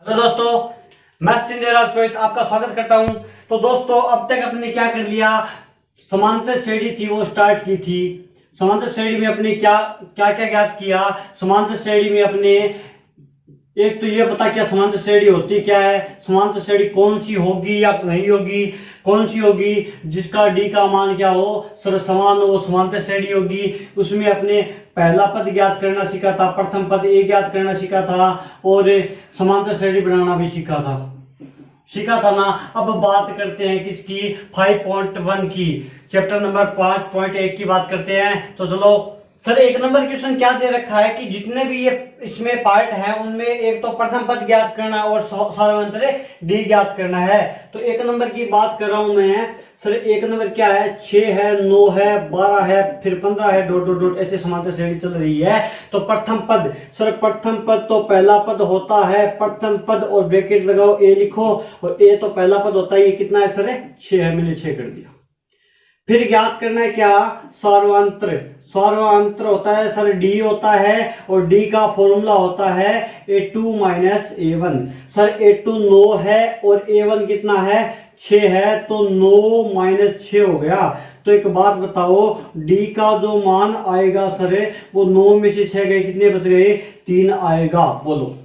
तो दोस्तों मैं पुरोहित आपका स्वागत करता हूं। तो दोस्तों अब तक अपने क्या कर लिया, समांतर श्रेणी थी वो स्टार्ट की थी। समांतर श्रेणी में अपने क्या क्या क्या ज्ञात किया। समांतर श्रेणी में अपने एक तो ये पता क्या समांतर श्रेणी होती क्या है, समांतर श्रेणी कौन सी होगी या नहीं होगी, कौन सी होगी जिसका डी का मान क्या हो सर समान हो, समांतर श्रेणी होगी। उसमें अपने पहला पद ज्ञात करना सीखा था, प्रथम पद ए ज्ञात करना सीखा था और समांतर श्रेणी बनाना भी सीखा था ना। अब बात करते हैं किसकी, 5.1 की, चैप्टर नंबर 5.1 की बात करते हैं। तो चलो सर एक नंबर क्वेश्चन क्या दे रखा है कि जितने भी ये इसमें पार्ट है उनमें एक तो प्रथम पद ज्ञात करना और सार्वंत्र डी ज्ञात करना है। तो एक नंबर की बात कर रहा हूं मैं। सर एक नंबर क्या है, 6 है, 9 है, 12 है, फिर 15 है, डॉट डॉट डॉट ऐसे समांतर श्रेणी चल रही है। तो प्रथम पद, सर प्रथम पद तो पहला पद होता है, प्रथम पद और ब्रैकेट लगाओ ए लिखो और ए तो पहला पद होता है। ये कितना है सर, 6 है, मैंने 6 कर दिया। फिर ज्ञात करना है क्या, सार्वंत्र। सार्वंत्र होता है सर डी होता है और डी का फॉर्मूला होता है a2 minus a1। Sir a2 9 है और a1 कितना है, 6 है, तो 9 माइनस 6 हो गया। तो एक बात बताओ, डी का जो मान आएगा सर वो 9 में से 6 गए, कितने बच गए, 3 आएगा। बोलो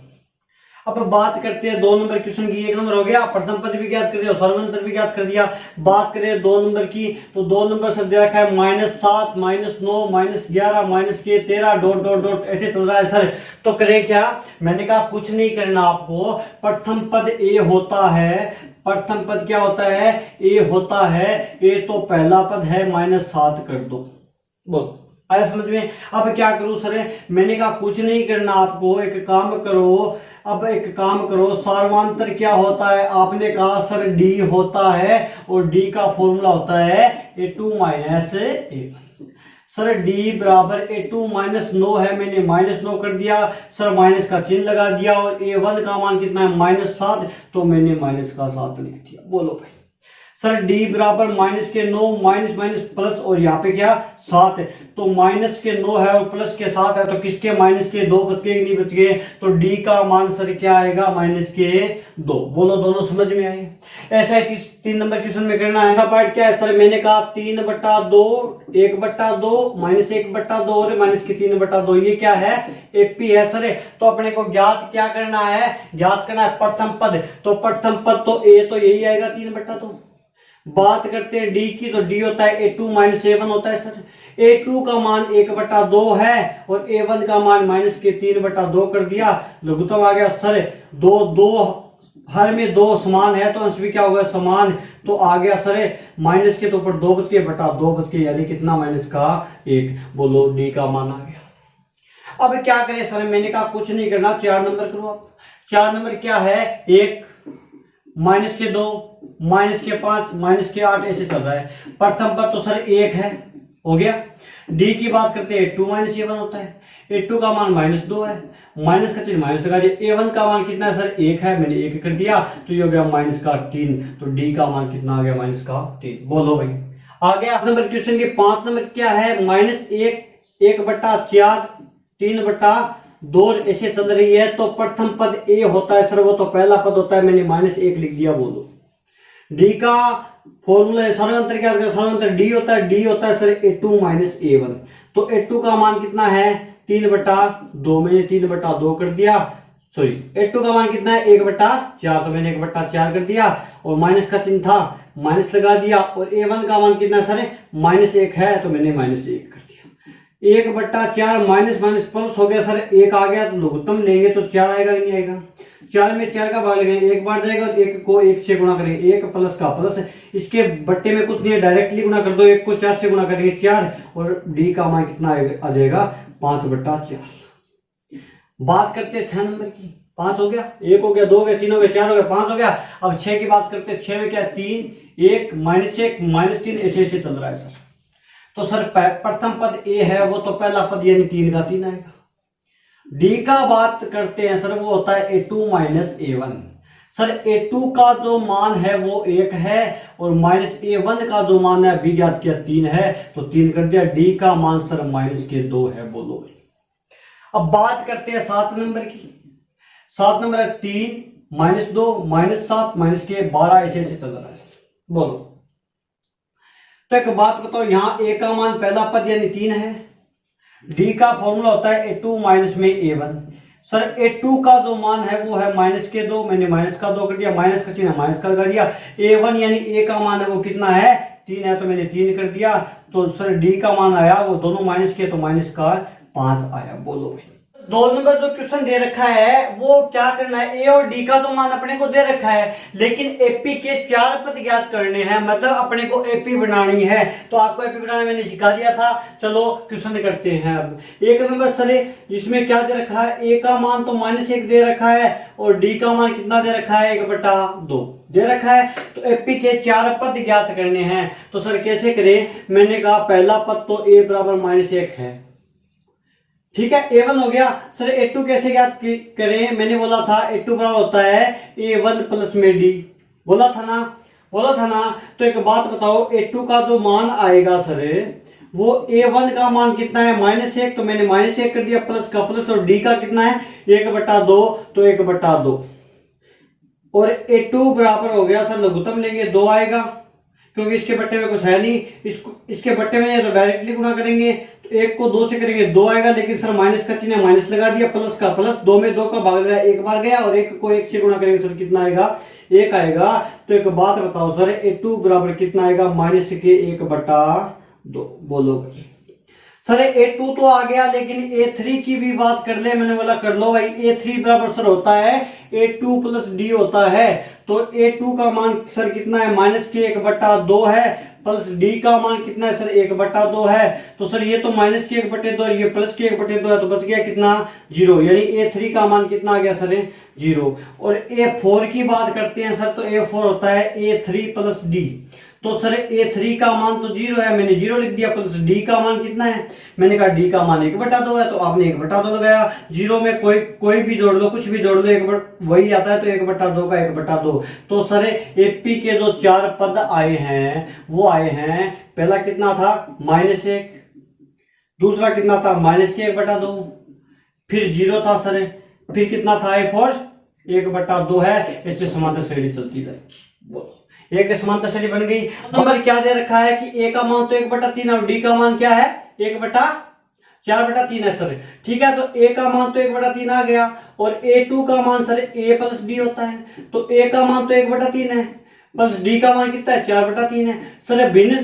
अब बात करते हैं 2 नंबर क्वेश्चन की। 1 नंबर हो गया, प्रथम पद भी ज्ञात कर दिया और सर्वंतर भी ज्ञात कर दिया। बात करें 2 नंबर की, तो 2 नंबर सब दे रखा है -7, -9, -11, -13 डॉट डॉट डॉट ऐसे चल रहा है सर। तो करें क्या, मैंने कहा कुछ नहीं करना आपको। प्रथम पद ए होता है, प्रथम पद क्या होता है, ए होता है, ए तो पहला पद है, -7 कर दो। बोल आया समझ में। अब क्या करूं सर, मैंने कहा कुछ नहीं करना आपको, एक काम करो। अब एक काम करो, सार्वंतर क्या होता है, आपने कहा सर डी होता है और डी का फॉर्मूला होता है a2 minus a1। Sir D बराबर a2 माइनस 9 है, मैंने -9 कर दिया सर, माइनस का चिन्ह लगा दिया और a1 का मान कितना है, -7, तो मैंने माइनस का 7 लिख दिया। बोलो भाई सर डी बराबर माइनस के 9, माइनस माइनस प्लस और यहाँ पे क्या 7 है, तो माइनस के 9 है और प्लस के 7 है, तो किसके माइनस के 2 बच गए, नहीं बच गए। तो डी का मान सर क्या आएगा, -2। बोलो दोनों समझ में आए। ऐसा ही 3 नंबर क्वेश्चन में करना है। पार्ट क्या है सर, मैंने कहा 3/2, 1/2, -1/2 और -3/2, ये क्या है, एपी है सर। तो अपने को ज्ञात क्या करना है, ज्ञात करना है प्रथम पद। तो प्रथम पद तो ए तो यही आएगा 3/2। बात करते हैं डी की, तो डी होता है a2 माइनस a1 होता है सर। a2 का मान 1/2 है और a1 का मान -3/2 कर दिया, लघुत्तम आ गया सर। दो हर में 2 समान है तो अंश भी क्या होगा, समान। तो आ गया सर माइनस के तो ऊपर 2 बच गए बटा 2 बच गए, यानी कितना, -1। बोलो डी का मान आ गया। अब क्या करें सर, मैंने कहा कुछ नहीं करना, 4 नंबर करो आप। 4 नंबर क्या है, 1, -2, -5, -8 ऐसे चल रहा है। प्रथम पद तो सर 1 है, हो गया। डी की बात करते हैं, 2 माइनस a1 होता है, a2 का मान -2 है, माइनस का चिन्ह माइनस लगा दिया। a1 का मान कितना है सर, 1 है, मैंने 1 कर दिया, तो ये हो गया -3। तो डी का मान कितना आ गया, -3। बोलो भाई आ गया। 5 नंबर क्वेश्चन की 5 नंबर क्या है, -1, 1/4, 3/2 ऐसे चल रही है। तो प्रथम पद ए होता है सर, वो तो पहला पद होता है, मैंने -1 लिख दिया। बोलो डी का फॉर्मूला है, सर्वांतर क्या होता है, सर्वांतर डी होता है, डी होता है सर a2 माइनस a1। तो a2 का मान कितना है, 3/2, मैंने 3/2 कर दिया। सॉरी a2 का मान कितना है, 1/4, तो मैंने 1/4 कर दिया और माइनस का चिन्ह था, माइनस लगा दिया। और a1 का मान कितना सर, -1 है, तो मैंने -1 कर दिया। 1/4 माइनस माइनस प्लस हो गया सर, 1 आ गया, तो लघुत्तम लेंगे तो 4 आएगा कि नहीं आएगा। 4 में 4 का भाग लगेगा, 1 बार जाएगा, 1 को 1 से गुणा करेंगे, 1 प्लस का प्लस, इसके बट्टे में कुछ नहीं है, डायरेक्टली गुणा कर दो, 1 को 4 से गुणा करेंगे 4, और डी का मान कितना आ जाएगा, 5/4। बात करते हैं 6 नंबर की। 5 हो गया, 1 हो गया, 2 हो गया, 3 हो गया, 4 हो गया, 5 हो गया। अब 6 की बात करते हैं। 6 में क्या, 3, 1, -1, -3 ऐसे ऐसे चल रहा है सर। तो सर प्रथम पद ए है, वो तो पहला पद यानी 3 का 3 आएगा। डी का बात करते हैं सर, वो होता है a2 minus a1। Sir a2 का जो मान है वो 1 है और -a1 का जो मान है अभी ज्ञात किया 3 है, तो 3 कर दिया। डी का मान सर -2 है। बोलो अब बात करते हैं 7 नंबर की। 7 नंबर है 3, -2 -7 -12 ऐसे ऐसे चल रहा है। बोलो, तो एक बात बताओ, यहाँ a का मान पहला पद यानी 3 है, d का फॉर्मूला होता है a2 माइनस में a1। सर a2 का जो मान है वो है -2, मैंने माइनस का 2 कर दिया, माइनस का चिन्ह माइनस का लगा दिया। a1 यानी a का मान है वो कितना है, 3 है, तो मैंने 3 कर दिया। तो सर d का मान आया वो दोनों माइनस के, तो माइनस का 5 आया। बोलो भाई, 2 नंबर जो क्वेश्चन दे रखा है वो क्या करना है, ए और डी का तो मान अपने को दे रखा है, लेकिन एपी के 4 पद ज्ञात करने हैं, मतलब अपने को एपी बनानी है। तो आपको एपी बनाना मैंने सिखा दिया था। चलो क्वेश्चन करते हैं। अब 1 नंबर सर जिसमें क्या दे रखा है, ए का मान तो -1 दे रखा है और डी का मान कितना दे रखा है, 1/2 दे रखा है। तो एपी के 4 पद ज्ञात करने हैं। तो सर कैसे करें, मैंने कहा पहला पद तो a बराबर -1 है, ठीक है, a1 हो गया। सर a2 कैसे ज्ञात करें, मैंने बोला था a2 बराबर होता है a1 प्लस में d, बोला था ना। तो एक बात बताओ, a2 का जो मान आएगा सर वो a1 का मान कितना है, -1, तो मैंने -1 कर दिया, प्लस का प्लस, और d का कितना है 1/2, तो 1/2 और a2 बराबर हो गया। सर लघुत्तम लेंगे 2 आएगा, क्योंकि इसके बट्टे में कुछ है नहीं, इसके बट्टे में तो डायरेक्टली गुणा करेंगे, तो 1 को 2 से करेंगे 2 आएगा, लेकिन सर माइनस का चिन्ह माइनस लगा दिया, प्लस का प्लस, 2 में 2 का भाग गया, 1 बार गया, और 1 को 1 से गुणा करेंगे सर कितना आएगा, 1 आएगा। तो एक बात बताओ सर a2 बराबर कितना आएगा, -1/2। बोलो सर a2 तो आ गया, लेकिन a3 की भी बात कर ले, मैंने बोला कर लो भाई। a3 बराबर सर होता है a2 प्लस d होता है। तो a2 का मान सर कितना है, -1/2 है, प्लस d का मान कितना है सर 1/2 है। तो सर ये तो -1/2 है, ये प्लस 1/2 है, तो बच गया कितना 0, यानी a3 का मान कितना आ गया सर 0। और a4 की बात करते हैं सर, तो a4 होता है a3 प्लस d। तो सर a3 का मान तो 0 है, मैंने 0 लिख दिया, प्लस d का मान कितना है, मैंने कहा d का मान 1/2 है, तो आपने 1/2 लगाया। 0 में कोई भी जोड़ लो, कुछ भी जोड़ लो, वही आता है, तो 1/2 का 1/2। तो सर एपी के जो 4 पद आए हैं वो आए हैं, पहला कितना था -1, दूसरा कितना था -1/2, फिर 0 था सर, फिर कितना था a4 1/2 है। इससे समांतर श्रेणी चलती रहेगी। बोलो, एक समांतर श्रेणी बन गई। नंबर क्या दे रखा है कि a का मान तो 1/3 और d का मान क्या है 4/3 है सर, ठीक है। तो a का मान तो 1/3 आ गया, और a2 का मान सर a प्लस d होता है, तो a का मान तो 1/3 है, प्लस d का मान कितना है 4/3 है। सर भिन्न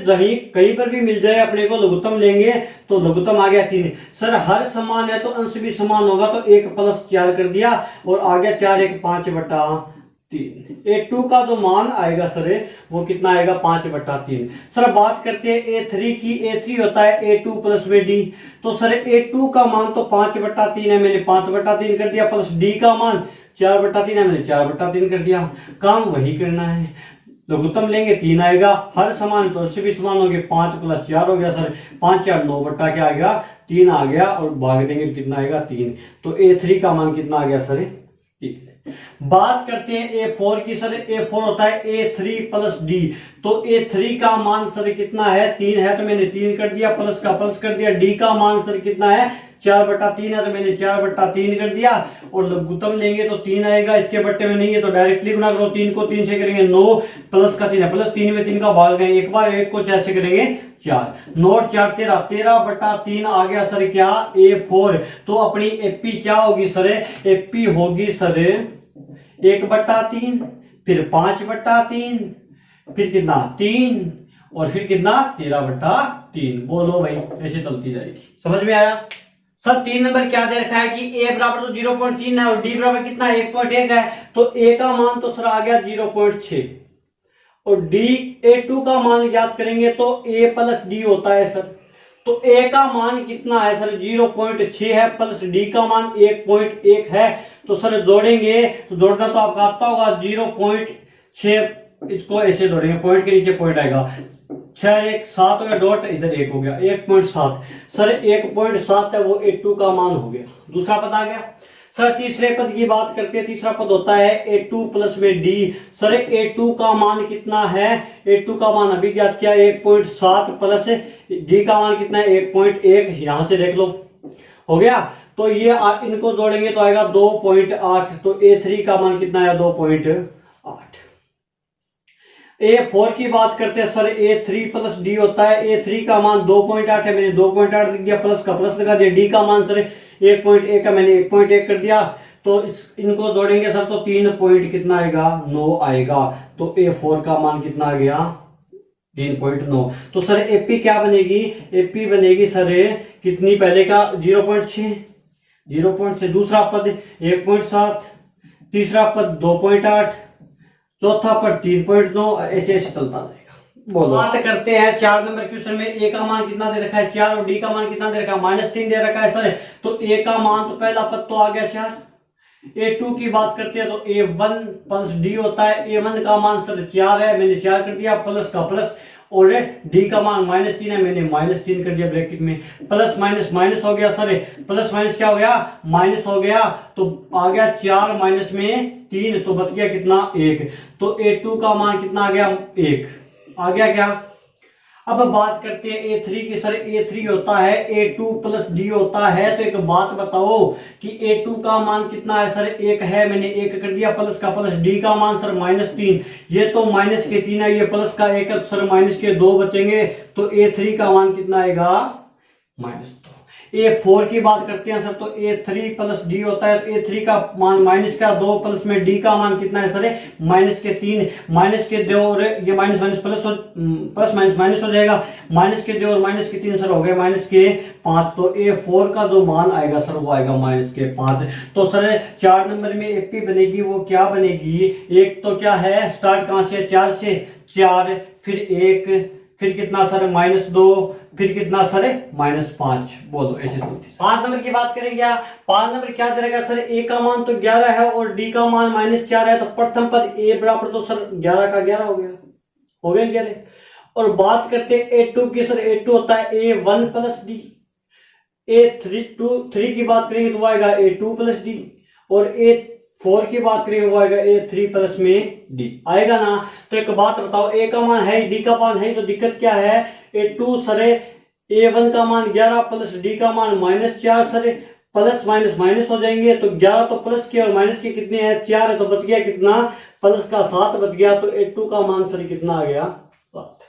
कहीं पर भी मिल जाए अपने को लघुत्तम लेंगे, तो लघुत्तम आ गया 3। सर हर समान है तो अंश भी समान होगा, तो 1 + 4 कर दिया, और आ गया 4 1 5/3। a2 का जो मान आएगा सर वो कितना आएगा 5/3। सर बात करते हैं a3 की, a3 होता है a2 प्लस में d। तो सर a2 का मान तो 5/3 है, मैंने 5/3 कर दिया, प्लस d का मान 4/3 है, मैंने 4/3 कर दिया। काम वही करना है, लघुत्तम लेंगे 3 आएगा, हर समान तो उससे भी समान हो गए, 5 + 4 हो गया सर, 5 4 9 बट्टा क्या आ गया 3 आ गया, और भाग देंगे तो कितना आएगा 3। तो a3 का मान कितना आ गया सर 3। बात करते हैं a4 की। सर a4 होता है a3 + d। तो a3 का मान सर कितना है 3 है, तो मैंने 3 कर दिया, प्लस का प्लस कर दिया। d का मान सर कितना है 4/3 है, तो मैंने 4/3 कर दिया, और लघुत्तम लेंगे तो 3 आएगा, इसके बट्टे में नहीं है तो डायरेक्टली गुणा करो, 3 को 3 से करेंगे 9, प्लस का चिन्ह प्लस, 3 में 3 का भाग गए, एक बार 1 को 4 से करेंगे 4, 9 और 4 13, 13/3 आ गया सर क्या a4। तो अपनी एपी क्या होगी सर, एपी होगी सर 1/3, फिर 5/3, फिर कितना 3, और फिर कितना 13/3। बोलो भाई, ऐसे चलती जाएगी। समझ में आया सर? 3 नंबर क्या दे रखा है कि a बराबर तो 0.3 है और d बराबर कितना 1.1 है, तो a का मान तो सर आ गया 0.6, और a2 का मान ज्ञात करेंगे तो a + d होता है सर। तो a का मान कितना है सर 0.6 है, प्लस d का मान 1.1 है। तो सर जोड़ेंगे, तो जोड़ना तो आपका आता होगा 0.6, इसको ऐसे जोड़ेंगे, पॉइंट के नीचे पॉइंट आएगा, 6 1 7 हो गया, डॉट इधर 1 हो गया, 1.7। सर 1.7 है वो a2 का मान हो गया। दूसरा पद आ गया सर। तीसरे पद की बात करते हैं। तीसरा पद होता है a2 प्लस में d। सर a2 का मान कितना है, a2 का मान अभी ज्ञात किया 1.7, प्लस d का मान कितना है 1.1, यहां से देख लो, हो गया। तो ये इनको जोड़ेंगे तो आएगा 2.8। तो A3 का मान कितना आया 2.8। A4 की बात करते हैं सर, A3 प्लस डी होता है। A3 का मान 2.8 है, मैंने 2.8 लिख दिया, प्लस का प्लस लगा दिया। डी का मान सर 1.1 का मैंने 1.1 कर दिया। तो इनको जोड़ेंगे सर तो 3 पॉइंट कितना आएगा 9 आएगा। तो A4 का मान कितना आ गया 3.9। तो सर AP क्या बनेगी, AP बनेगी सर कितनी, पहले का 0.6, दूसरा पद 1.7, तीसरा पद 2.8, चौथा पद 3.9, ऐसे ऐसे चलता जाएगा। बोलो, बात करते हैं 4 नंबर क्वेश्चन में। A का मान कितना दे रखा है 4 और D का मान कितना दे रखा है -3 दे रखा है सर। तो A का मान तो पहला पद तो आ गया 4। A2 की बात करते हैं तो A1 प्लस D होता है। A1 का मान सर 4 है, मैंने 4 कर दिया, प्लस का प्लस, और D का मान -3 है, मैंने -3 कर दिया ब्रैकेट में। प्लस माइनस माइनस हो गया सर, प्लस माइनस क्या हो गया माइनस हो गया। तो आ गया 4 माइनस में 3, तो बच गया कितना 1। तो A2 का मान कितना आ गया 1 आ गया क्या। अब बात करते हैं A3 की सर। A3 होता है A2 प्लस D होता है। तो एक बात बताओ कि A2 का मान कितना है सर 1 है, मैंने 1 कर दिया, प्लस का प्लस। D का मान सर -3, ये तो माइनस के 3 है, ये प्लस का 1 है, सर माइनस के 2 बचेंगे। तो A3 का मान कितना आएगा -2। A4 की बात करते हैं सर, तो A3 प्लस D होता है। तो A3 का मान माइनस का 2, प्लस में D का मान कितना है सर माइनस के 3, माइनस के 2 और ये minus minus plus minus minus हो जाएगा। माइनस के 2 और माइनस के 3 सर हो गए माइनस के 5। तो A4 का जो मान आएगा सर वो आएगा -5। तो सर 4 नंबर में AP बनेगी वो क्या बनेगी, एक तो क्या है स्टार्ट कहां से 4 से, 4 फिर 1 फिर कितना सर -2 फिर कितना सर -5। बोलो ऐसे चलती। 5 नंबर की बात करें क्या, 5 नंबर क्या दे रहेगा सर, A का मान तो 11 है और D का मान -4 है। तो प्रथम पद A बराबर तो सर 11 का 11 हो गया 11। और बात करते हैं A2 की सर। A2 होता है A1 प्लस D। A3 की बात करेंगे तो वो आएगा A2 प्लस D, और A4 की बात करेंगे वो आएगा A3 प्लस में D आएगा ना। तो एक बात बताओ, A का मान है D का मान है, तो दिक्कत क्या है A2 सर A1 का मान 11 प्लस D का मान -4 सर, प्लस माइनस माइनस हो जाएंगे। तो 11 तो प्लस के और माइनस के कितने हैं 4 है, तो बच गया कितना प्लस का 7 बच गया। तो A2 का मान सर कितना आ गया 7।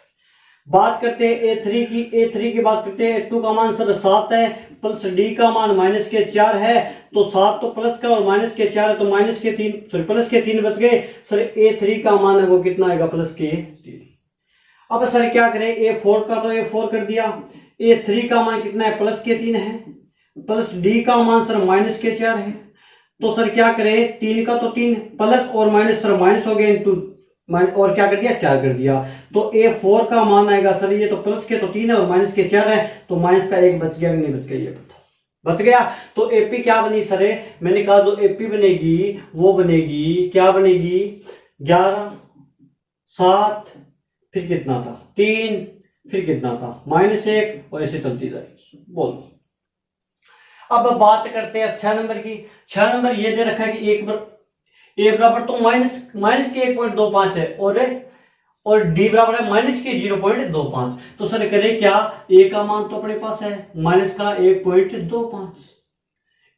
बात करते हैं A3 की बात करते हैं। A2 का मान सर 7 है, प्लस D का मान -4 है। तो 7 तो प्लस का और -4 है, तो प्लस के 3 बच गए सर। A3 का मान है वो कितना आएगा प्लस के 3। अब सर क्या करें, A4 का तो A4 कर दिया, A3 का मान कितना है प्लस के 3 है, प्लस D का मान सर -4 है। तो सर क्या करें, 3 का तो 3 प्लस और माइनस सर माइनस हो गया इंटू और क्या कर दिया 4 कर दिया। तो A4 का मान आएगा सर, ये तो प्लस के तो 3 है और माइनस के 4 है, तो माइनस का 1 बच गया कि नहीं बच गया ये बताओ। बच गया। तो AP क्या बनी सर, मैंने कहा जो AP बनेगी वो बनेगी क्या बनेगी 11 7 फिर कितना था 3 फिर कितना था -1 और ऐसे चलती जाएगी। बोलो अब बात करते हैं 6 नंबर की। 6 नंबर ये दे रखा है कि A बराबर तो माइनस के 1.25 है और D बराबर है माइनस के 0.25। तो सर करें क्या, A का मान तो अपने पास है माइनस का 1.25।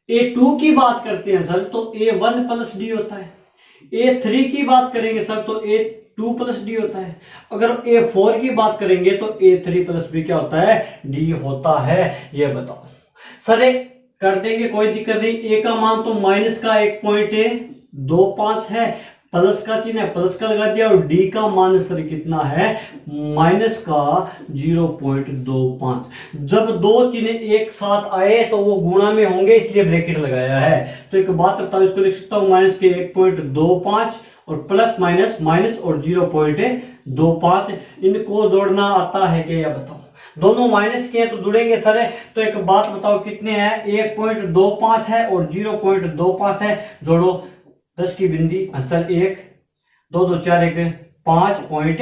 A2 की बात करते हैं सर, तो A1 प्लस D होता है। A3 की बात करेंगे सर तो A2 प्लस D होता है। अगर A4 की बात करेंगे तो A3 प्लस B क्या होता है D होता है। ये बताओ सर, कर देंगे कोई दिक्कत नहीं। A का मान तो माइनस का 1.25 है, प्लस का चिन्ह है प्लस का लगा दिया, और D का मान सर कितना है माइनस का 0.25। जब दो चिन्ह एक साथ आए तो वो गुणा में होंगे, इसलिए ब्रैकेट लगाया है। तो एक बात बताओ, इसको लिख सकता हूं माइनस के 1.25 और प्लस माइनस माइनस और 0.25। इनको जोड़ना आता है क्या बताओ, दोनों माइनस के हैं तो जुड़ेंगे सर। तो एक बात बताओ कितने हैं 1.25 है और 0.25 है, जोड़ो 10 की बिंदी असल 1 2 2 4 1 5.1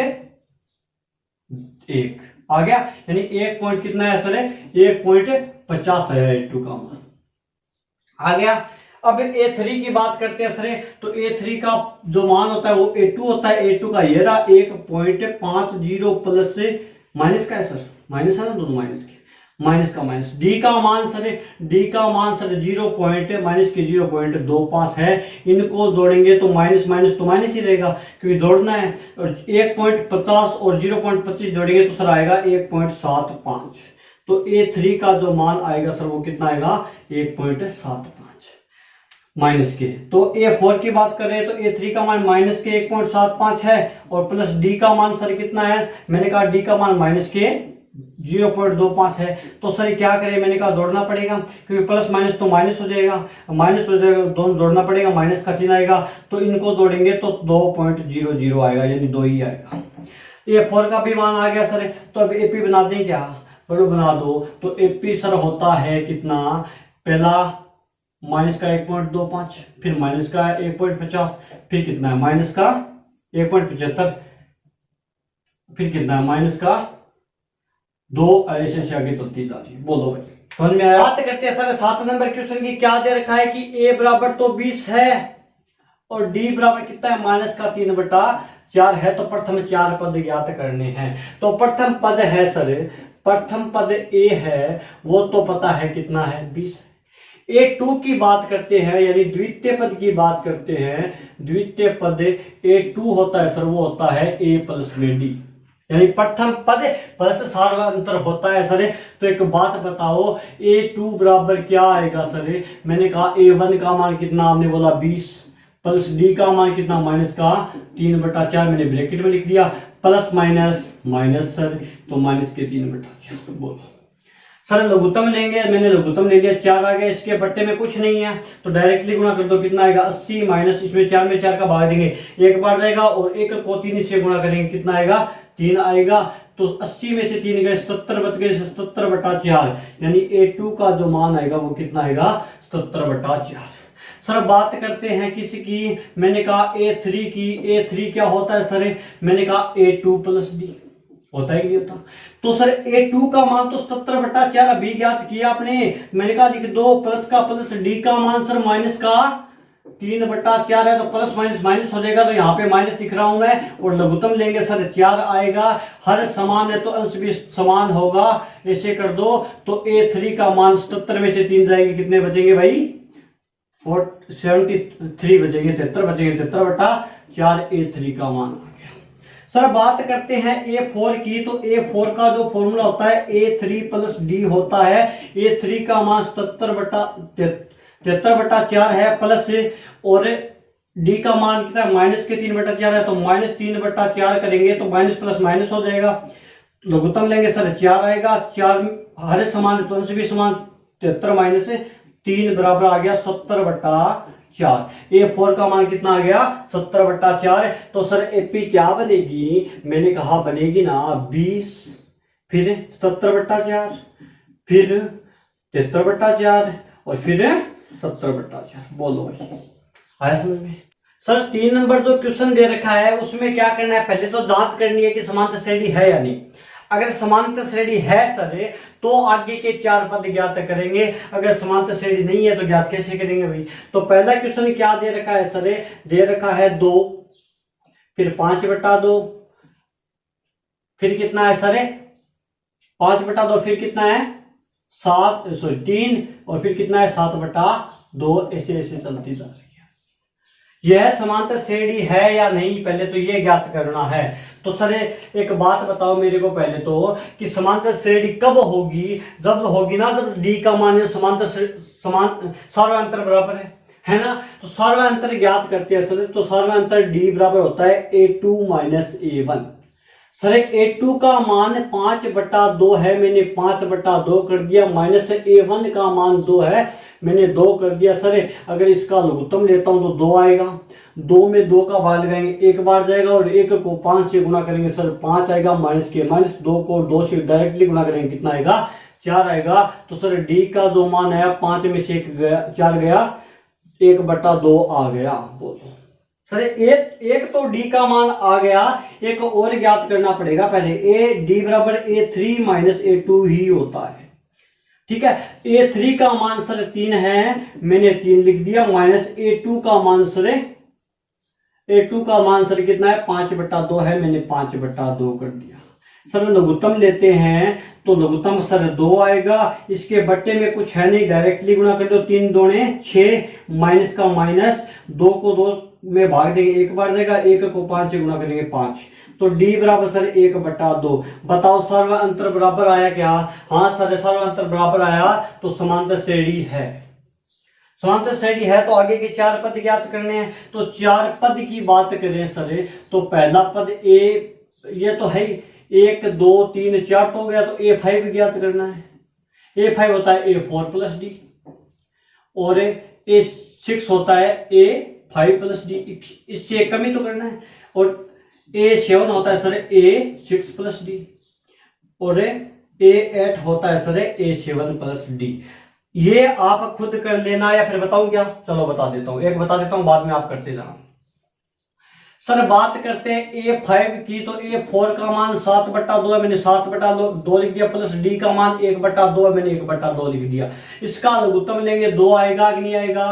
आ गया, यानी 1 पॉइंट कितना है सर 1.50 है A2 का मान आ गया। अब A3 की बात करते हैं सर, तो A3 का जो मान होता है वो A2 होता है। A2 का ये रहा 1.50 प्लस से माइनस का है सर, माइनस है ना दोनों माइनस के, माइनस का माइनस, डी का मान सर 0 पॉइंट माइनस के 0.25 है। इनको जोड़ेंगे तो माइनस माइनस तो माइनस ही रहेगा क्योंकि जोड़ना है। और 1.50 और 0.25 जोड़ेंगे तो सर आएगा 1.75। तो A3 का जो मान आएगा सर वो कितना आएगा 1.75 माइनस के। तो A4 की बात करें तो A3 का मान माइनस के 1.75 है और प्लस D का मान सर कितना है, मैंने कहा D का मान माइनस के 0.25 है। तो सर क्या करें, मैंने कहा जोड़ना पड़ेगा क्योंकि प्लस माइनस तो माइनस हो जाएगा, दोनों जोड़ना पड़ेगा, माइनस का चिन्ह आएगा तो इनको जोड़ेंगे तो 2.00 आएगा यानी 2 ही आएगा। A4 का भी मान आ गया सर। तो अब AP बना दें क्या, बड़ो बना दो। तो AP सर होता है कितना, पहला माइनस का 1.25, फिर माइनस का 1.50, फिर कितना है माइनस का 1.75, फिर कितना है माइनस का 2, ऐसे से आगे चलती जाती है। बोलो भाई समझ में आया। बात करते हैं सर 7 नंबर क्वेश्चन की। क्या दे रखा है कि A बराबर तो 20 है और D बराबर कितना है माइनस का 3/4 है। तो प्रथम 4 पद ज्ञात करने हैं। तो प्रथम पद है सर, प्रथम पद A है वो तो पता है कितना है 20। A2 की बात करते हैं यानी द्वितीय पद की बात करते हैं। द्वितीय पद A2 होता है सर, वो होता है A प्लस में D यानी प्रथम पद प्लस सार्वंतर होता है सर। तो एक बात बताओ A2 बराबर क्या आएगा सर, मैंने कहा A1 का मान कितना, आपने बोला 20 प्लस D का मान कितना माइनस का 3/4, मैंने ब्रैकेट में लिख दिया, प्लस माइनस माइनस सर, तो माइनस के 3/4। बोलो सर लघुत्तम लेंगे, मैंने लघुत्तम ले लिया, 4 आ गया, इसके बट्टे में कुछ नहीं है तो डायरेक्टली गुणा कर दो, कितना आएगा 80 माइनस इसमें 4 में 4 का भाग देंगे, एक बार जाएगा और एक को 3 से गुणा करेंगे, कितना आएगा 3 आएगा। तो 80 में से 3 गए 77 बच गए, 77/4 यानी A2 का जो मान आएगा वो कितना आएगा 77/4। सर बात करते हैं किसी की, मैंने कहा A3 की। A3 क्या होता है सर, मैंने कहा A2 प्लस D होता ही नहीं होता। तो सर A2 का मान तो 77/4 अभी ज्ञात किया आपने, मैंने कहा लिख दो, प्लस का प्लस D का मान सर माइनस का 3/4 है तो प्लस माइनस माइनस हो जाएगा, तो यहाँ पे माइनस लिख रहा हूं मैं। और लघुत्तम लेंगे सर 4 आएगा, हर समान है तो अंश भी समान होगा, ऐसे कर दो। तो A3 का मान 77 में से 3 जाएंगे, कितने बचेंगे भाई 73 बचेंगे, 73 बचेंगे, 73/4 A3 का मान आ गया। सर बात करते हैं A4 की। तो A4 का जो फॉर्मूला होता है A3 प्लस D होता है। A3 का मान 73/4 है प्लस, और D का मान कितना है माइनस के 3/4 है, तो माइनस 3/4 करेंगे तो माइनस प्लस माइनस हो जाएगा। लघुत्तम लेंगे सर 4 आएगा, 4 हर समान तो अंश भी समान, 73 माइनस 3 बराबर आ गया 70/4। A4 का मान कितना आ गया 70/4। तो सर AP क्या बनेगी, मैंने कहा बनेगी ना 20, फिर 70/4, फिर 73/4 और फिर 70/4। बोलो भाई आया समझ में। सर 3 नंबर जो क्वेश्चन दे रखा है उसमें क्या करना है, पहले तो जांच करनी है कि समांतर श्रेणी है या नहीं। अगर समांतर श्रेणी है सर तो आगे के 4 पद ज्ञात करेंगे, अगर समांतर श्रेणी नहीं है तो ज्ञात कैसे करेंगे भाई। तो पहला क्वेश्चन क्या दे रखा है सर, दे रखा है 2, फिर 5/2, फिर कितना है सर 5/2, फिर कितना है 3 और फिर कितना है 7/2, ऐसे ऐसे चलती जा रही है। यह समांतर श्रेणी है या नहीं, पहले तो यह ज्ञात करना है। तो सर एक बात बताओ मेरे को पहले तो कि समांतर श्रेणी कब होगी, जब होगी ना जब D का मान समांतर सर्वांतर बराबर है ना। तो सर्वांतर ज्ञात करते हैं सर। तो सर्वांतर D बराबर होता है A2 minus A1। Sir A2 का मान 5/2 है, मैंने 5/2 कर दिया, माइनस A1 का मान 2 है, मैंने 2 कर दिया। सर अगर इसका लघुत्तम लेता हूं तो 2 आएगा, 2 में 2 का भाग लगाएंगे, एक बार जाएगा और 1 को 5 से गुणा करेंगे सर 5 आएगा, माइनस के माइनस 2 को 2 से डायरेक्टली गुणा करेंगे, कितना आएगा 4 आएगा। तो सर D का जो मान है 5 में से 1 गया 4 गया, 1/2 आ गया। बोलो सर एक तो D का मान आ गया, एक और ज्ञात करना पड़ेगा पहले। D बराबर A3 माइनस A2 ही होता है, ठीक है। A3 का मान सर 3 है, मैंने 3 लिख दिया, माइनस A2 का मान सर कितना है 5/2 है, मैंने 5/2 कर दिया। सर लघुत्तम लेते हैं तो लघुत्तम सर 2 आएगा, इसके बट्टे में कुछ है नहीं, डायरेक्टली गुणा कर दो, 3 दूने 6, माइनस का माइनस, 2 को 2 में भाग देंगे 1 बार देगा, 1 को 5 से गुणा करेंगे 5, तो डी बराबर सर 1/2। बताओ सर्व अंतर बराबर आया क्या? हाँ सर सर्व अंतर बराबर आया, तो समांतर श्रेणी है। समांतर श्रेणी है तो आगे के 4 पद ज्ञात करने हैं। तो 4 पद की बात करें सर तो पहला पद ए, ये तो है 1 2 3 4 तो हो गया, तो A5 ज्ञात करना है। A5 होता है A4 प्लस डी, और A6 होता है A5 प्लस डी, इससे कम ही तो करना है। और A7 होता है सर A6 प्लस डी, और A8 होता है सर A7 प्लस डी। ये आप खुद कर लेना या फिर बताऊं क्या? चलो बता देता हूं, एक बता देता हूं, बाद में आप करते जाना। सर बात करते हैं A5 की, तो A4 का मान 7/2 है, मैंने 7/2 लिख दिया, प्लस डी का मान 1/2 है, मैंने 1/2 लिख दिया। इसका लघुत्तम लेंगे 2 आएगा कि नहीं आएगा?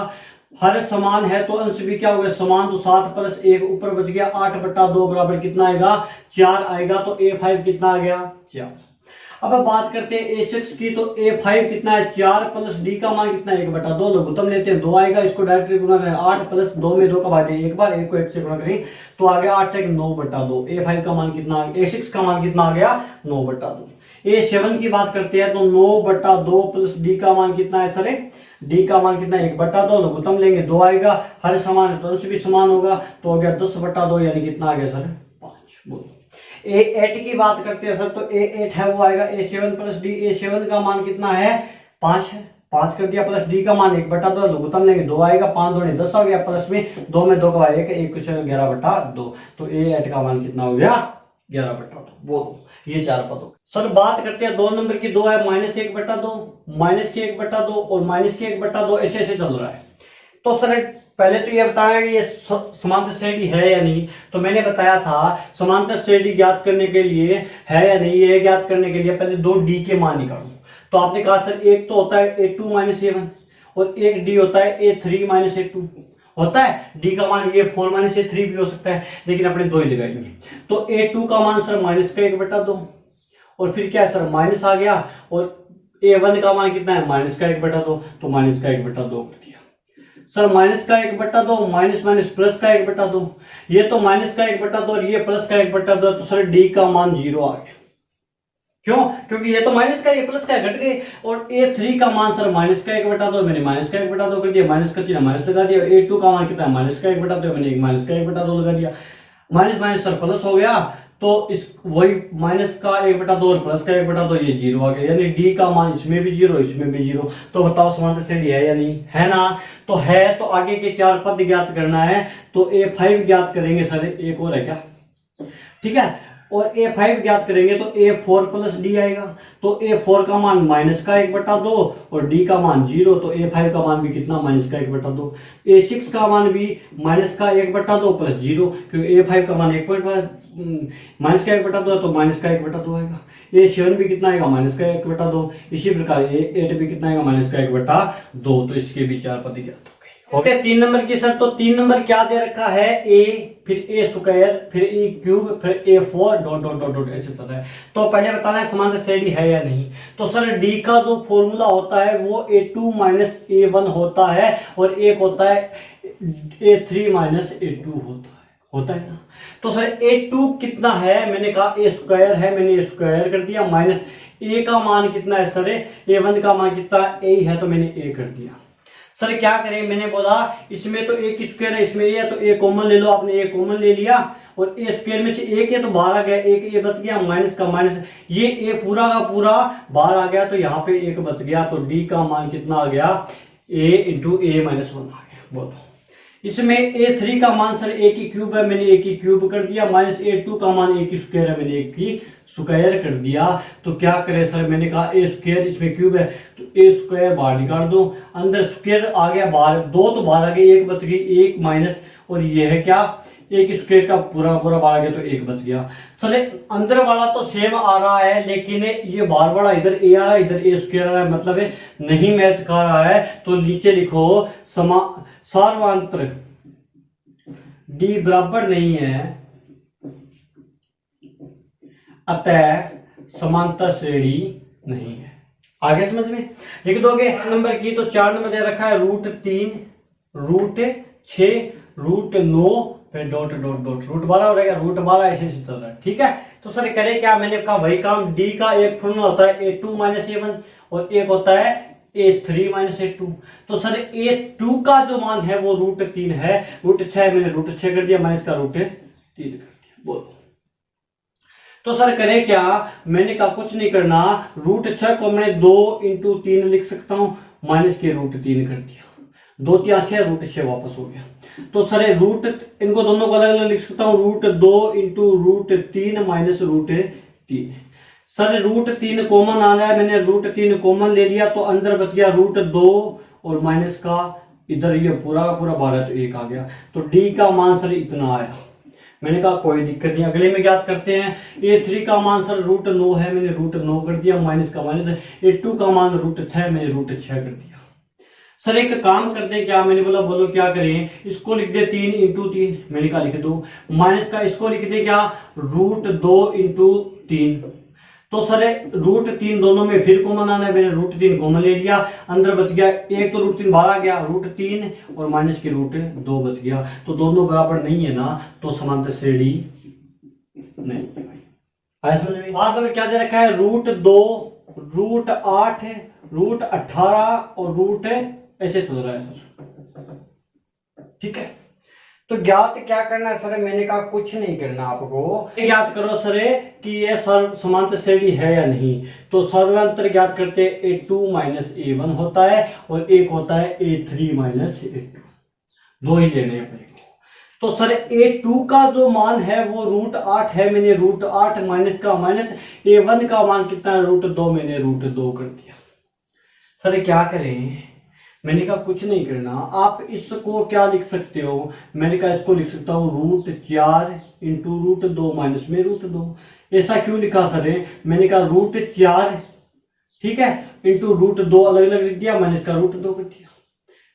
हर समान है तो अंश भी क्या हो गया समान, तो 7 प्लस 1 ऊपर बच गया 8/2 बराबर कितना आएगा? 4 आएगा। तो A5 कितना आ गया? 4। अब बात करते हैं A6 की, तो A5 कितना है? 4 प्लस डी का मान कितना है? 1/2। लघुत्तम लेते हैं 2 आएगा, इसको डायरेक्टली गुणा करें, 8 प्लस 2 में 2 का भाग दें 1 बार, 1 को 1 से गुणा करें तो आ गया 8 9/2। A5 का मान कितना? A6 का मान कितना आ गया? 9/2। A7 की बात करते हैं तो 9/2 प्लस डी का मान कितना है सर? डी का मान कितना है? 1/2। लघुत्तम लेंगे 2 आएगा, हर समान है तो अंश भी समान होगा, तो हो गया 10/2, यानी कितना आ गया सर? 5। बोलो। A8 की बात करते हैं सर, तो A8 है वो आएगा A7 प्लस डी। A7 का मान कितना है? 5 है, 5 कर दिया, प्लस डी का मान 1/2, लघुत्तम लेंगे 2 आएगा, 5 दूनी 10 हो गया, प्लस में 2 में 2 का भाग 1 कुछ 11/2, तो A8 का मान कितना हो गया? 11/2। वो ये 4 पद हो। सर बात करते हैं 2 नंबर की, 2 है -1/2, माइनस के 1/2 और माइनस के 1/2, ऐसे ऐसे चल रहा है। तो सर पहले तो ये बताया कि ये समांतर श्रेणी है या नहीं, तो मैंने बताया था समांतर श्रेणी ज्ञात करने के लिए है या नहीं, ये ज्ञात करने के लिए पहले 2 डी के मान निकालो। तो आपने कहा सर एक तो होता है A2 - A1 और एक डी होता है A3 - A2 होता है। डी का मान A4 - A3 भी हो सकता है, लेकिन अपने 2 ही लगाएंगे। तो A2 का मान सर माइनस का 1/2, और फिर क्या है सर माइनस आ गया, और A1 का मान कितना है? माइनस का 1/2, तो माइनस का 1/2 कर दिया। सर माइनस का 1/2 माइनस माइनस प्लस का 1/2, ये तो माइनस का 1/2 और ये प्लस का 1/2, तो सर डी का मान 0 आ गया। क्यों? क्योंकि ये तो माइनस का, ये प्लस का घट गए। और A3 का मान सर माइनस का 1/2, मैंने माइनस का 1/2 कर दिया, माइनस का चिन्ह माइनस लगा दिया। A2 का मान कितना है? माइनस का 1/2, मैंने एक माइनस का 1/2 लगा दिया। माइनस माइनस सर प्लस हो गया, तो इस वही माइनस का 1/2 और प्लस का 1/2, ये 0 आ गया, यानी डी का मान इसमें भी 0 इसमें भी 0। तो बताओ समांतर श्रेणी है या नहीं? है ना? तो है, तो आगे के 4 पद ज्ञात करना है, तो A5 ज्ञात करेंगे सर, एक और है क्या? ठीक है, और A5 ज्ञात करेंगे तो A4 प्लस डी आएगा। तो A4 का मान माइनस का 1/2 और डी का मान 0, तो A5 का मान भी कितना? माइनस का 1/2। A6 का मान भी माइनस का 1/2 प्लस 0, क्योंकि A5 का मान 1.5 माइनस का 1/2 है, तो माइनस का 1/2 आएगा। A7 भी कितना आएगा? माइनस का 1/2। इसी प्रकार A8 भी कितना आएगा? माइनस का 1/2। तो इसके भी 4 पद ज्ञात हो गए। ओके, 3 नंबर की सर, तो 3 नंबर क्या दे रखा है? A, फिर A², फिर A³, फिर A4 dot dot dot dot ऐसे चल रहा है। तो पहले बताना है समांतर श्रेणी है या नहीं। तो सर डी का जो फॉर्मूला होता है वो A2 - A1 होता है, और एक होता है A3 - A2 होता है ना। तो सर A2 कितना है? मैंने कहा A² है, मैंने A² कर दिया, माइनस A का मान कितना है सर? A1 का मान कितना A है, तो मैंने A कर दिया। सर क्या करें? मैंने बोला इसमें तो A² है, इसमें A है, तो A कॉमन ले लो। आपने A कॉमन ले लिया, और A² में से एक है तो बाहर आ गया, एक A बच गया, माइनस का माइनस, ये A पूरा का पूरा बाहर आ गया, तो यहाँ पे एक बच गया, तो डी का मान कितना आ गया? A × A - 1 आ गया। बोलो, इसमें A3 का मान सर A³ है, मैंने A³ कर दिया, माइनस A2 का मान A² है, मैंने A² कर दिया। तो क्या करें सर? मैंने कहा A², इसमें क्यूब है, तो A² बाहर निकाल दो, अंदर स्क्वायर आ गया बाहर, 2 तो बाहर आ गए, एक बच गई, एक माइनस, और ये है क्या? A² का पूरा पूरा बाहर आ गया, तो एक बच गया। चले, अंदर वाला तो सेम आ रहा है, लेकिन ये बाहर वाला इधर A आ रहा है, इधर A² आ रहा है, मतलब नहीं मैच कर रहा है। तो नीचे लिखो सार्वंत्र D बराबर नहीं है अतः समांतर श्रेणी नहीं है। आगे समझ में लिख दोगे नंबर की, तो 4 नंबर दे रखा है √3 √6 √9 फिर डॉट डॉट डॉट √12 हो रहेगा, √12 ऐसे चल रहा है। ठीक है, तो सर करे क्या, मैंने कहा वही काम। डी का एक फॉर्मूला होता है A2 - A1 और एक होता है A3 - A2। तो सर A2 का जो मान है वो √3 है, √6 मैंने √6 कर दिया, माइनस का √3 कर दिया। बोलो तो सर करे क्या, मैंने कहा कुछ नहीं करना, √6 को मैंने 2 × 3 लिख सकता हूं, माइनस के √3 कर दिया, 2 3 6 √6 वापस हो गया। तो सर इनको दोनों को अलग अलग लिख सकता हूँ, √2 × √3 माइनस √3। सर √3 कॉमन आ रहा है, मैंने √3 कॉमन ले लिया तो अंदर बच गया √2 और माइनस का इधर ये पूरा का पूरा 12 तो 1 आ गया। तो डी का मान सर इतना आया। मैंने कहा कोई दिक्कत नहीं, अगले में ज्ञात करते हैं। A3 का मान सर √9 है, मैंने √9 कर दिया, माइनस का माइनस। A2 का मान √6 मैंने √6 कर दिया। सर एक काम करते हैं क्या, मैंने बोला बोलो क्या करें, इसको लिख दे 3 × 3, मैंने कहा लिख दो, माइनस का इसको लिख दे क्या √2 × 3। तो सर √3 दोनों में फिर कॉमन आना है, मैंने √3 कॉमन ले लिया, अंदर बच गया एक तो √3 बाहर आ गया, √3 और माइनस के √2 बच गया। तो दोनों बराबर नहीं है ना, तो समांतर श्रेणी नहीं है भाई। आया समझ में? बाद में क्या दे रखा है, √2 √8 √18 और रूट ऐसे चल रहा है सर। ठीक है, तो ज्ञात क्या करना है सर, मैंने कहा कुछ नहीं करना आपको, ज्ञात करो सर कि ये समांतर श्रेणी है या नहीं। तो सर्वांतर ज्ञात करते A2 - A1 होता है और एक होता है A3 - A2, दो ही लेने अपने को। तो सर A2 का जो मान है वो √8 है, मैंने √8 माइनस का माइनस, A1 का मान कितना है √2, मैंने √2 कर दिया। सर क्या करें, मैंने कहा कुछ नहीं करना, आप इसको क्या लिख सकते हो, मैंने कहा इसको लिख सकता हूँ √4 × √2 माइनस में √2। ऐसा क्यों लिखा सर, मैंने कहा √4 ठीक है × √2 अलग अलग लिख दिया, माइनस का √2 कर दिया,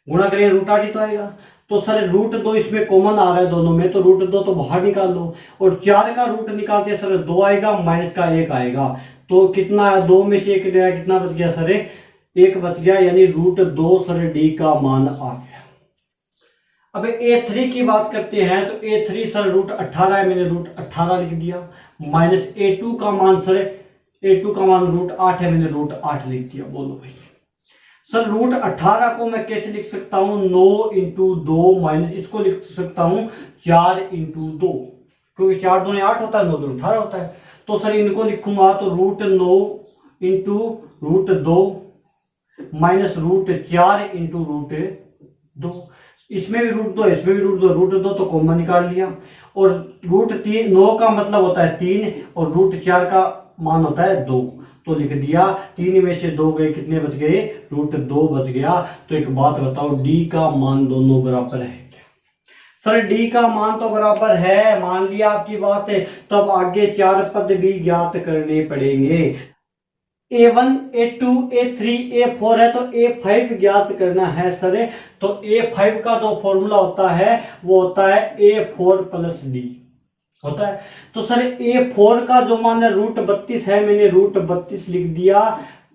गुणा करें √8 ही तो आएगा। तो सर √2 इसमें कॉमन आ रहा है दोनों में, तो √2 तो बाहर निकाल लो और 4 का रूट निकालते हैं सर 2 आएगा, माइनस का 1 आएगा। तो कितना 2 में से 1 गया, कितना बच गया सर 1 बच गया, यानी √2 सर डी का मान आ गया। अब A3 की बात करते हैं, तो A3 सर √18 है, मैंने √18 लिख दिया, माइनस A2 का मान सर A2 का मान √8 है, मैंने √8 लिख दिया। बोलो भाई सर √18 को मैं कैसे लिख सकता हूँ, 9 × 2 माइनस इसको लिख सकता हूँ 4 × 2, क्योंकि 4 दूनी 8 होता है, 9 दूनी 18 होता है। तो सर इनको लिखूंगा तो √9 × √2 माइनस √4 × √2, इसमें भी √2 इसमें भी √2 तो कॉमन निकाल लिया। और √3 9 का मतलब होता है 3 और √4 का मान होता है 2, तो लिख दिया 3 में से 2 गए, कितने बच गए √2 बच गया। तो एक बात बताओ, डी का मान दोनों बराबर है क्या? सर डी का मान तो बराबर है, मान लिया आपकी बात है, तब आगे 4 पद भी ज्ञात करने पड़ेंगे। A1 A2 A3 A4 है, तो A5 ज्ञात करना है सर। तो A5 का जो फॉर्मूला होता है वो होता है A4 + D होता है। तो सर A4 का जो मान है √32 है, मैंने √32 लिख दिया,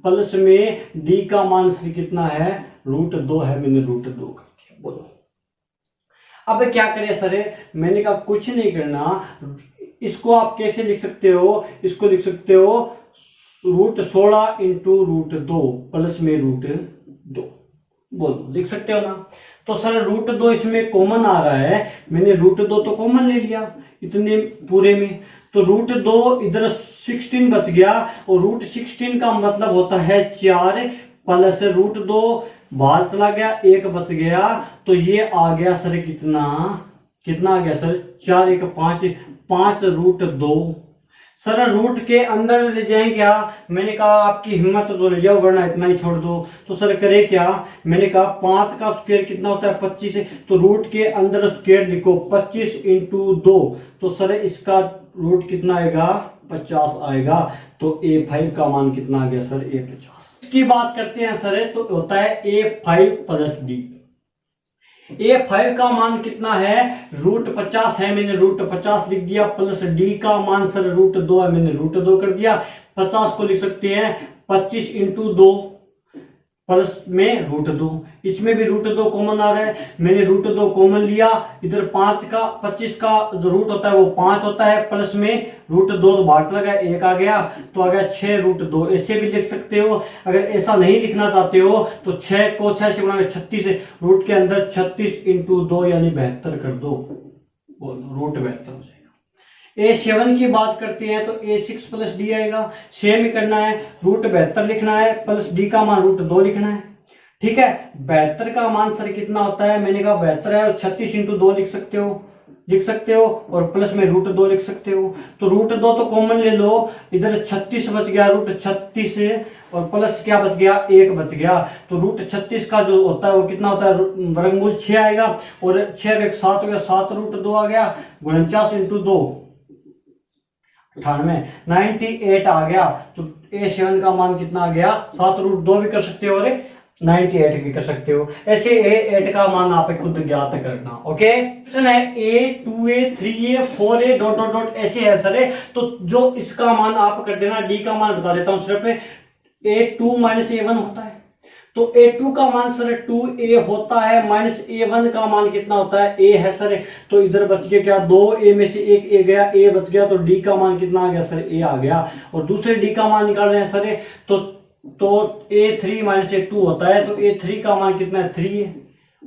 प्लस में D का मान सर कितना है √2 है, मैंने √2 कर दिया। बोलो अब क्या करें सर, मैंने कहा कुछ नहीं करना, इसको आप कैसे लिख सकते हो, इसको लिख सकते हो √16 × √2 प्लस में √2, बोलो लिख सकते हो ना। तो सर √2 इसमें कॉमन आ रहा है, मैंने √2 तो कॉमन ले लिया इतने पूरे में, तो √2 इधर 16 बच गया, और √16 का मतलब होता है 4 प्लस √2 बाहर चला गया, 1 बच गया, तो ये आ गया सर कितना कितना आ गया सर 4 1 5 5 √2। सर रूट के अंदर ले जाएं क्या, मैंने कहा आपकी हिम्मत तो ले जाओ वरना इतना ही छोड़ दो। तो सर करे क्या, मैंने कहा 5 का स्क्वायर कितना होता है 25 है, तो रूट के अंदर स्क्वायर लिखो 25 × 2, तो सर इसका रूट कितना आएगा 50 आएगा। तो A5 का मान कितना आ गया सर A50। इसकी बात करते हैं सर, तो होता है A5 + D। A5 का मान कितना है, √50 है, मैंने √50 लिख दिया, प्लस D का मान सर √2 है, मैंने √2 कर दिया। 50 को लिख सकते हैं 25 × 2 प्लस में √2, इसमें भी √2 कॉमन आ रहा है, मैंने √2 कॉमन लिया। इधर 25 का जो रूट होता है वो 5 होता है, प्लस में √2 तो बाहर चला गया, 1 आ गया, तो आ गया 6√2। ऐसे भी लिख सकते हो। अगर ऐसा नहीं लिखना चाहते हो तो 6 को 6 से गुणा 36, रूट के अंदर 36 × 2 यानी 72 कर दो, बोलो √72 हो जाएगा। A7 की बात करते हैं तो A6 प्लस D आएगा, सेम ही करना है, √72 लिखना है, प्लस D का मान √2 लिखना है। ठीक है, 72 का मान सर कितना होता है, मैंने कहा 72 है, 36 × 2 लिख सकते हो और प्लस में √2 लिख सकते हो। तो √2 तो कॉमन ले लो, इधर 36 बच गया, √36 और प्लस क्या बच गया, 1 बच गया। तो √36 का जो होता है वो कितना होता है, वर्गमूल 6 आएगा, और 6 एक 7 हो गया, 7√2 आ गया, 49 × 2 98 आ गया। तो A7 का मान कितना आ गया, 7√2 भी कर सकते हो और 98 भी कर सकते हो। ऐसे A8 का मान आप खुद ज्ञात करना। ओके, क्वेश्चन है A 2A 3A 4A ... ऐसे है सर। तो जो इसका मान आप कर देना, D का मान बता देता हूं सिर्फ, A2 - A1 होता है, तो A2 का मान सर 2A होता है, माइनस A1 का मान कितना होता है, A है सर। तो इधर बच गया क्या, 2A में से एक A गया, A बच गया, तो D का मान कितना आ गया सर, A आ गया। और दूसरे D का मान निकाल रहे हैं सर, तो A3 - A2 होता है, तो A3 का मान कितना है, 3 है,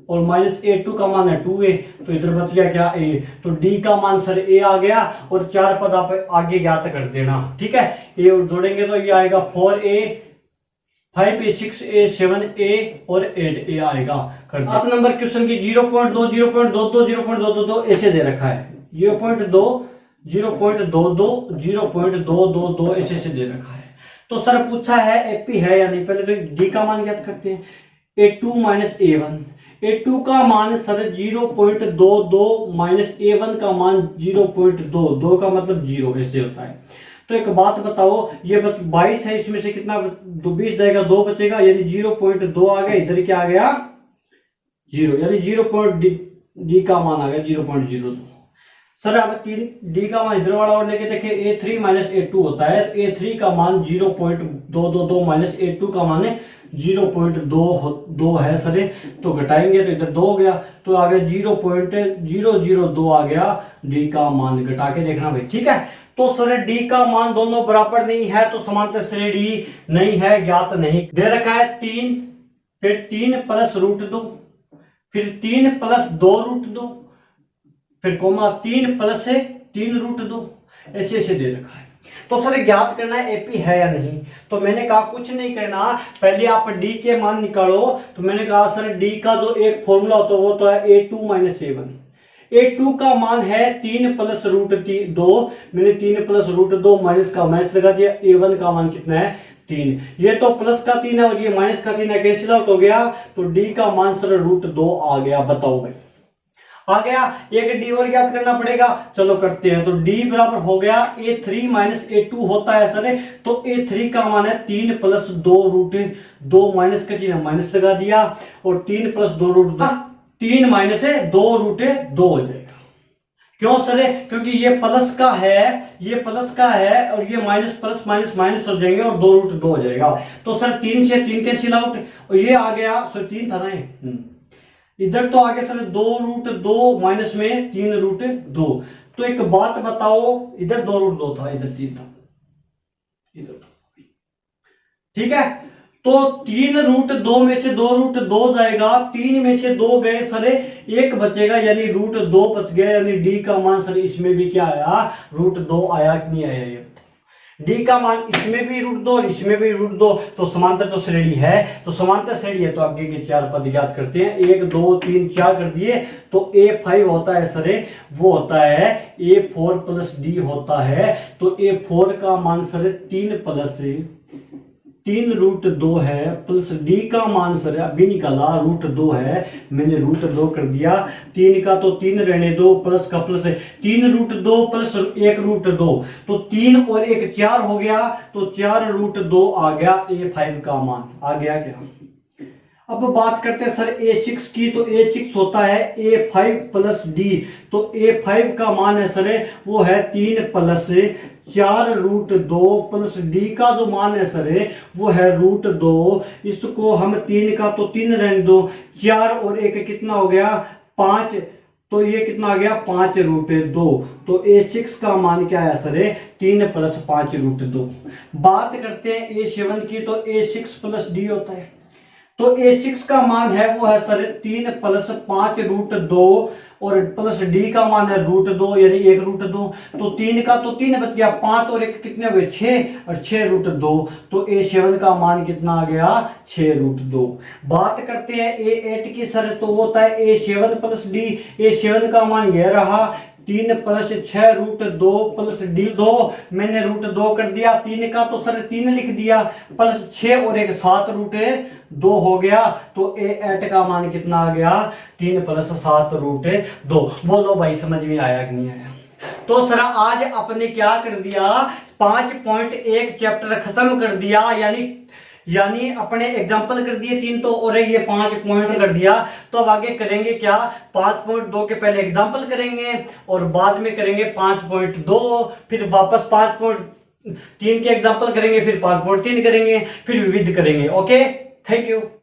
और माइनस A2 का मान है 2A, तो इधर बच गया क्या, A। तो D का मान सर A आ गया, और 4 पद आप आगे ज्ञात कर देना। ठीक है, A और जोड़ेंगे तो ये आएगा 4A 5A 6A 7A और 8A आएगा। कर 7 नंबर क्वेश्चन की 0.2 0.22 0.222 ऐसे दे रखा है, 0.2 0.22 0.222 ऐसे दे रखा है। तो सर पूछा है AP है या नहीं, पहले तो D का मान ज्ञात करते हैं। A2 - A1, A2 का मान सर 0.22 माइनस A1 का मान 0.22 का मतलब 0 ऐसे होता है। तो एक बात बताओ, ये 22 है, इसमें से कितना 20 जाएगा, 2 बचेगा, यानी 0.2 आ गया, इधर क्या आ गया 0, यानी 0.D का मान आ गया 0.02। सर अब 3D का मान इधर वाला और लेके देखें, A3 - A2 होता है, A3 का मान 0.222 माइनस A2 का मान 0.22 है सर। तो घटाएंगे तो इधर 2 हो गया, तो आ गया 0.002 आ गया D का मान, घटा के देखना भाई। ठीक है, तो सर D का मान दोनों बराबर नहीं है, तो समांतर श्रेणी नहीं है, ज्ञात नहीं। दे रखा है 3, फिर 3 प्लस √2, फिर 3 प्लस 2√2, फिर कोमा 3 प्लस 3√2, ऐसे ऐसे दे रखा है। तो सर ज्ञात करना है AP है या नहीं। तो मैंने कहा कुछ नहीं करना, पहले आप D के मान निकालो। तो मैंने कहा सर D का जो एक फॉर्मूला होता है वो तो है A2 - A1। A2 का मान है 3 प्लस √2, मैंने 3 प्लस √2 माइनस का माइनस लगा दिया। A1 का मान कितना है, 3, ये तो प्लस का 3 है और ये माइनस का 3 है, कैंसिल आउट हो गया, तो D का मान सर √2 आ गया। बताओ भाई, आ गया। एक D और ज्ञात करना पड़ेगा, चलो करते हैं। तो D बराबर हो गया A3 - A2 होता है सर, तो A3 का मान है 3 प्लस 2√2 माइनस का चिन्ह माइनस लगा दिया, और 3 प्लस 2√2 3 माइनस 2√2 हो जाएगा। क्यों सर, क्योंकि ये प्लस का है, ये प्लस का है, और ये माइनस प्लस माइनस माइनस हो जाएंगे और 2√2 हो जाएगा। तो सर 3 से 3 कैंसिल आउट, और ये आ गया सर 3 था ना, इधर तो आगे सर 2√2 माइनस में 3√2। तो एक बात बताओ, इधर 2√2 था, इधर 3 था, इधर 2। ठीक है, तो 3√2 में से 2√2 जाएगा, 3 में से 2 गए सर, 1 बचेगा, यानी √2 बच गया, यानी D का मान सर इसमें भी क्या आया, √2 आया कि नहीं आया। ये D का मान इसमें भी √2 और इसमें भी √2, तो समांतर तो श्रेणी है, तो समांतर श्रेणी है, तो आगे के 4 पद ज्ञात करते हैं। 1 2 3 4 कर दिए, तो A5 होता है सर, वो होता है A4 प्लस D होता है। तो A4 का मान सर 3 प्लस 3√2 है, प्लस D का मान सर अभी निकाला √2 है, मैंने √2 कर दिया। 3 का तो 3 रहने दो, प्लस का प्लस है, 3√2 प्लस 1√2, तो 3 और 1 4 हो गया, तो 4√2 आ गया। A5 का मान आ गया क्या, अब बात करते हैं सर A6 की। तो A6 होता है A5 प्लस D। तो A5 का मान है सर वो है 3 प्लस 4 रूट 2 प्लस D का जो मान है सर वो है रूट 2। इसको हम 3 का तो 3 रहने दो, 4 और 1 कितना हो गया 5। तो ये कितना आ गया 5 रूट 2। तो A6 का मान क्या है सर 3 प्लस 5 रूट 2। बात करते हैं A7 की। तो A6 प्लस D होता है। तो A6 का मान है वो है सर 3 प्लस 5 रूट 2 और प्लस D का मान है रूट 2 यानी 1 रूट 2। तो 3 का तो 3 बच गया, 5 और 1 कितने हो गए 6 और 6 रूट 2। तो A7 का मान कितना आ गया 6 रूट 2। बात करते हैं A8 की सर। तो वो होता है A7 प्लस D। A7 का मान यह रहा 3 प्लस 6 रूट 2 प्लस D। 2 मैंने रूट 2 कर दिया, 3 का तो सर 3 लिख दिया, प्लस 6 और 1 7 रूट 2 हो गया। तो A8 का मान कितना आ गया 3 प्लस 7 रूट 2। बोलो भाई समझ में आया कि नहीं आया? तो सर आज आपने क्या कर दिया 5.1 चैप्टर खत्म कर दिया, यानी अपने एग्जाम्पल कर दिए 3 तो और ये 5 पॉइंट कर दिया। तो अब आगे करेंगे क्या 5.2 के पहले एग्जाम्पल करेंगे और बाद में करेंगे 5.2, फिर वापस 5.3 के एग्जाम्पल करेंगे, फिर 5.3 करेंगे, फिर विविध करेंगे। Okay, thank you.